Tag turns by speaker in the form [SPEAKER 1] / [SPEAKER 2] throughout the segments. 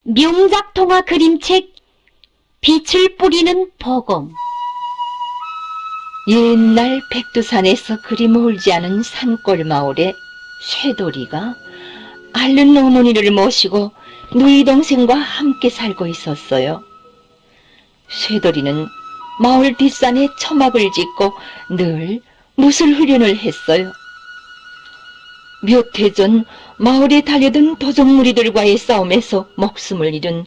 [SPEAKER 1] 명작동화 그림책 빛을 뿌리는 보검. 옛날 백두산에서 그리 멀지 않은 산골 마을에 쇠돌이가 앓는 어머니를 모시고 누이 동생과 함께 살고 있었어요. 쇠돌이는 마을 뒷산에 처막을 짓고 늘 무술 훈련을 했어요. 몇 해 전 마을에 달려든 도적무리들과의 싸움에서 목숨을 잃은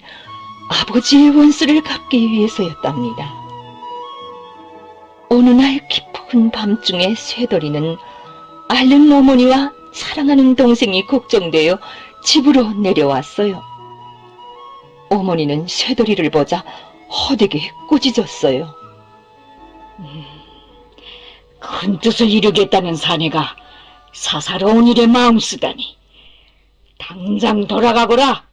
[SPEAKER 1] 아버지의 원수를 갚기 위해서였답니다. 어느 날 깊은 밤중에 쇠돌이는 앓는 어머니와 사랑하는 동생이 걱정되어 집으로 내려왔어요. 어머니는 쇠돌이를 보자 허되게 꾸짖었어요.
[SPEAKER 2] 큰 뜻을 이루겠다는 사내가 사사로운 일에 마음 쓰다니. 당장 돌아가거라.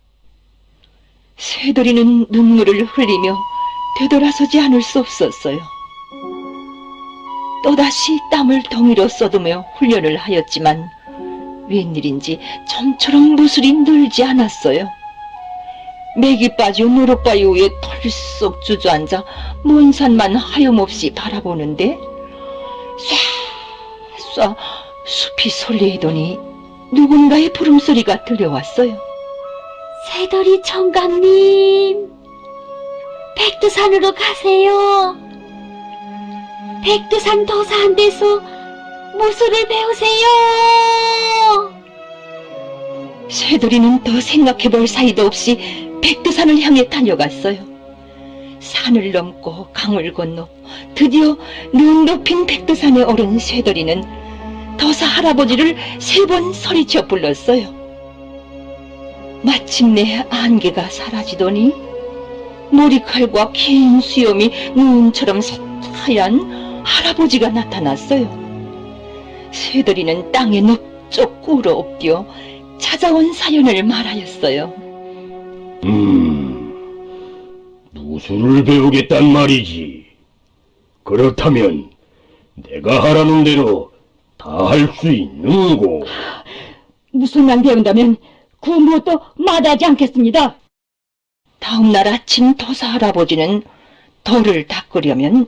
[SPEAKER 1] 쇠돌이는 눈물을 흘리며 되돌아서지 않을 수 없었어요. 또다시 땀을 덩이로 쏟으며 훈련을 하였지만 웬일인지 좀처럼 무술이 늘지 않았어요. 맥이 빠져 누룩바위 위에 털썩 주저앉아 먼 산만 하염없이 바라보는데 쏴쏴 숲이 설레이더니 누군가의 부름소리가 들려왔어요. 새돌이 청각님, 백두산으로 가세요. 백두산 도사한테서 무술을 배우세요. 새돌이는 더 생각해볼 사이도 없이 백두산을 향해 달려갔어요. 산을 넘고 강을 건너 드디어 눈 높인 백두산에 오른 쇠돌이는 도사 할아버지를 3번 소리쳐 불렀어요. 마침내 안개가 사라지더니 머리칼과 긴 수염이 눈처럼 하얀 할아버지가 나타났어요. 쇠돌이는 땅에 넙죽 꿇어 엎드려 찾아온 사연을 말하였어요.
[SPEAKER 3] 무술을 배우겠단 말이지. 그렇다면 내가 하라는 대로 다 할 수 있는고.
[SPEAKER 2] 무술만 배운다면 그 무엇도 마다하지 않겠습니다.
[SPEAKER 1] 다음 날 아침 도사 할아버지는 돌을 닦으려면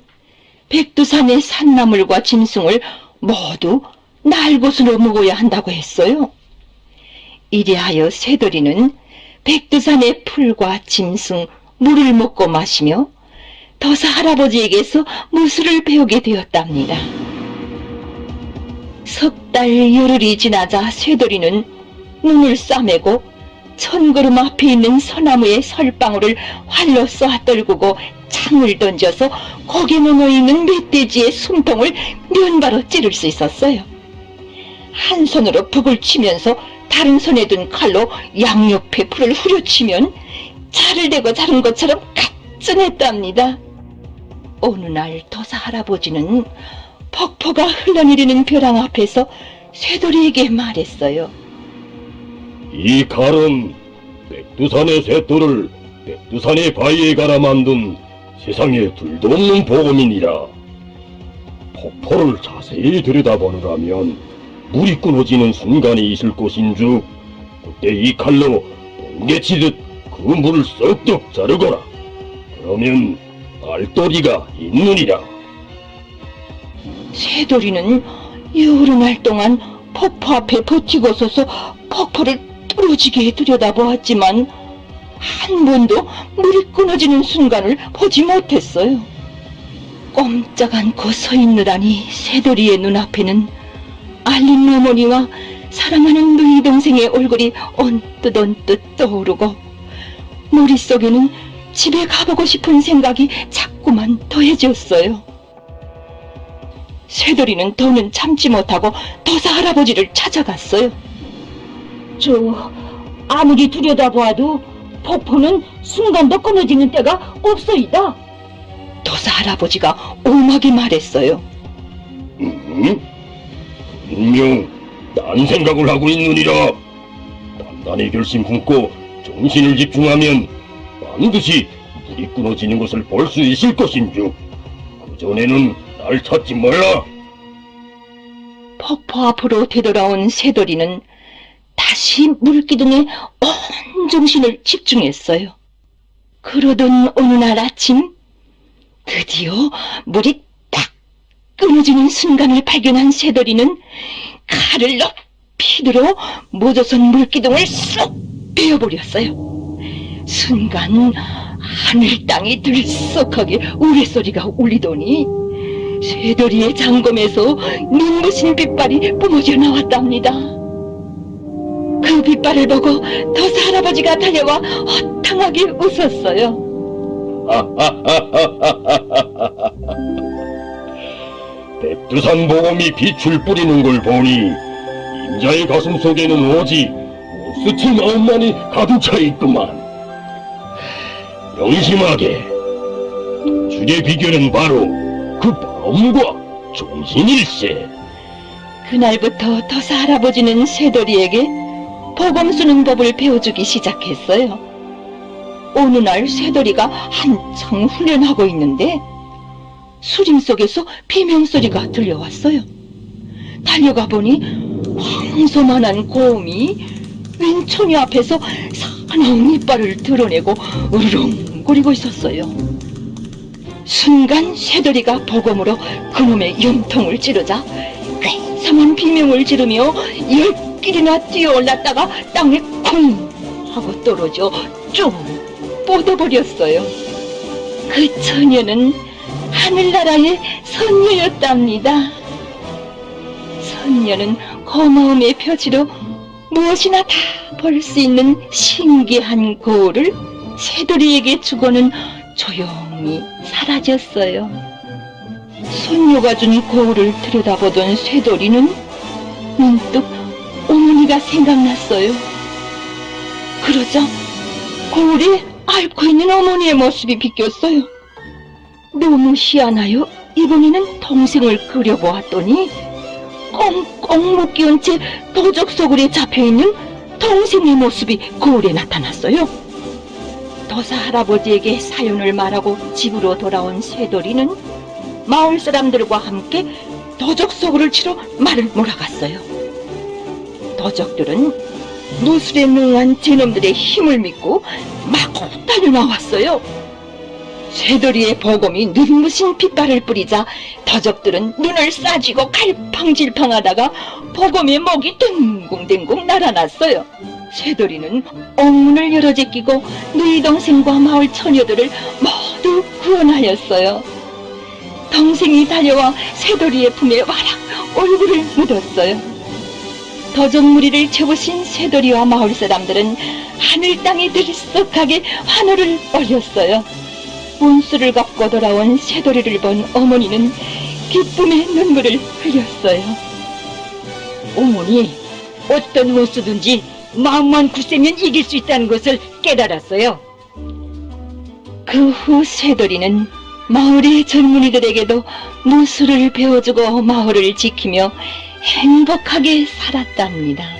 [SPEAKER 1] 백두산의 산나물과 짐승을 모두 날것으로 먹어야 한다고 했어요. 이리하여 쇠돌이는 백두산의 풀과 짐승, 물을 먹고 마시며 도사 할아버지에게서 무술을 배우게 되었답니다. 석 달 열흘이 지나자 쇠돌이는 눈을 싸매고 천걸음 앞에 있는 소나무의 설방울을 활로 쏘아 떨구고 창을 던져서 거기에 넘어있는 멧돼지의 숨통을 면바로 찌를 수 있었어요. 한 손으로 북을 치면서 다른 손에 든 칼로 양옆에 풀을 후려치면 차를 대고 자른 것처럼 가뿐했답니다. 어느 날 도사 할아버지는 폭포가 흘러내리는 벼랑 앞에서 쇠돌이에게 말했어요.
[SPEAKER 3] 이 칼은 백두산의 쇠돌을 백두산의 바위에 갈아 만든 세상에 둘도 없는 보검이니라. 폭포를 자세히 들여다보느라면 물이 끊어지는 순간이 있을 것인즉 그때 이 칼로 번개치듯 그 물을 썩쩍 자르거라. 그러면 알도리가 있느니라.
[SPEAKER 1] 쇠돌이는 여러 날 동안 폭포 앞에 버티고 서서 폭포를 뚫어지게 들여다보았지만 한 번도 물이 끊어지는 순간을 보지 못했어요. 꼼짝 않고 서 있느라니 쇠돌이의 눈앞에는 앓는 어머니와 사랑하는 누이 동생의 얼굴이 언뜻 떠오르고 머릿속에는 집에 가보고 싶은 생각이 자꾸만 더해졌어요. 쇠돌이는 더는 참지 못하고 도사 할아버지를 찾아갔어요.
[SPEAKER 2] 아무리 들여다보아도 폭포는 순간도 끊어지는 때가 없소이다.
[SPEAKER 1] 도사 할아버지가 엄하게 말했어요.
[SPEAKER 3] 분명 딴 생각을 하고 있느니라. 단단히 결심 품고 정신을 집중하면 반드시 물이 끊어지는 것을 볼 수 있을 것인즉 그전에는 날 찾지 말라.
[SPEAKER 1] 폭포 앞으로 되돌아온 쇠돌이는 다시 물기둥에 온 정신을 집중했어요. 그러던 어느 날 아침, 드디어 물이 딱 끊어지는 순간을 발견한 새돌이는 칼을 높이 들어 묻어선 물기둥을 쏙 베어버렸어요. 순간 하늘 땅이 들썩하게 우레소리가 울리더니 새돌이의 장검에서 눈부신 빛발이 뿜어져 나왔답니다. 그 빛발을 보고 더사 할아버지가 달려와 허탕하게 웃었어요.
[SPEAKER 3] 백두산 보검이 빛을 뿌리는 걸 보니 임자의 가슴 속에는 오직 몬스터 마음만이 가득 차 있구만. 명심하게. 줄의 비결은 바로 그 마음과 정신일세.
[SPEAKER 1] 그날부터 더사 할아버지는 새돌이에게 보검 쓰는 법을 배워주기 시작했어요. 어느 날 새돌이가 한창 훈련하고 있는데 수림 속에서 비명소리가 들려왔어요. 달려가 보니 황소만한 곰이 웬 처녀 앞에서 사나운 이빨을 드러내고 으르렁거리고 있었어요. 순간 새돌이가 보검으로 그놈의 염통을 찌르자 괴삼한 비명을 지르며 10길이나 뛰어올랐다가 땅에 쿵 하고 떨어져 쭉 뻗어버렸어요. 그 처녀는 하늘나라의 선녀였답니다. 선녀는 고마움의 표지로 무엇이나 다 볼 수 있는 신기한 거울을 새돌이에게 주고는 조용히 사라졌어요. 손녀가 준 거울을 들여다보던 새돌이는 문득 어머니가 생각났어요. 그러자 거울에 앓고 있는 어머니의 모습이 비꼈어요. 너무 희한하여 이번에는 동생을 그려보았더니 꽁꽁 묶여온 채 도적 소굴에 잡혀있는 동생의 모습이 거울에 나타났어요. 더사 할아버지에게 사연을 말하고 집으로 돌아온 새돌이는 마을 사람들과 함께 도적 소굴을 치러 말을 몰아갔어요. 도적들은 무술에 능한 제놈들의 힘을 믿고 마구 달려나왔어요. 새돌이의 보검이 눈부신 빛발을 뿌리자 도적들은 눈을 싸쥐고 갈팡질팡하다가 보검의 목이 댕궁댕궁 날아났어요. 새돌이는 옥문을 열어 제끼고 누이 동생과 마을 처녀들을 모두 구원하였어요. 동생이 달려와 새돌이의 품에 와락 얼굴을 묻었어요. 도적무리를 채우신 새돌이와 마을 사람들은 하늘 땅이 들썩하게 환호를 올렸어요. 운수를 갚고 돌아온 새돌이를 본 어머니는 기쁨의 눈물을 흘렸어요.
[SPEAKER 2] 어머니, 어떤 원수든지 마음만 굳세면 이길 수 있다는 것을 깨달았어요.
[SPEAKER 1] 그 후 새돌이는 마을의 젊은이들에게도 무술을 배워주고 마을을 지키며 행복하게 살았답니다.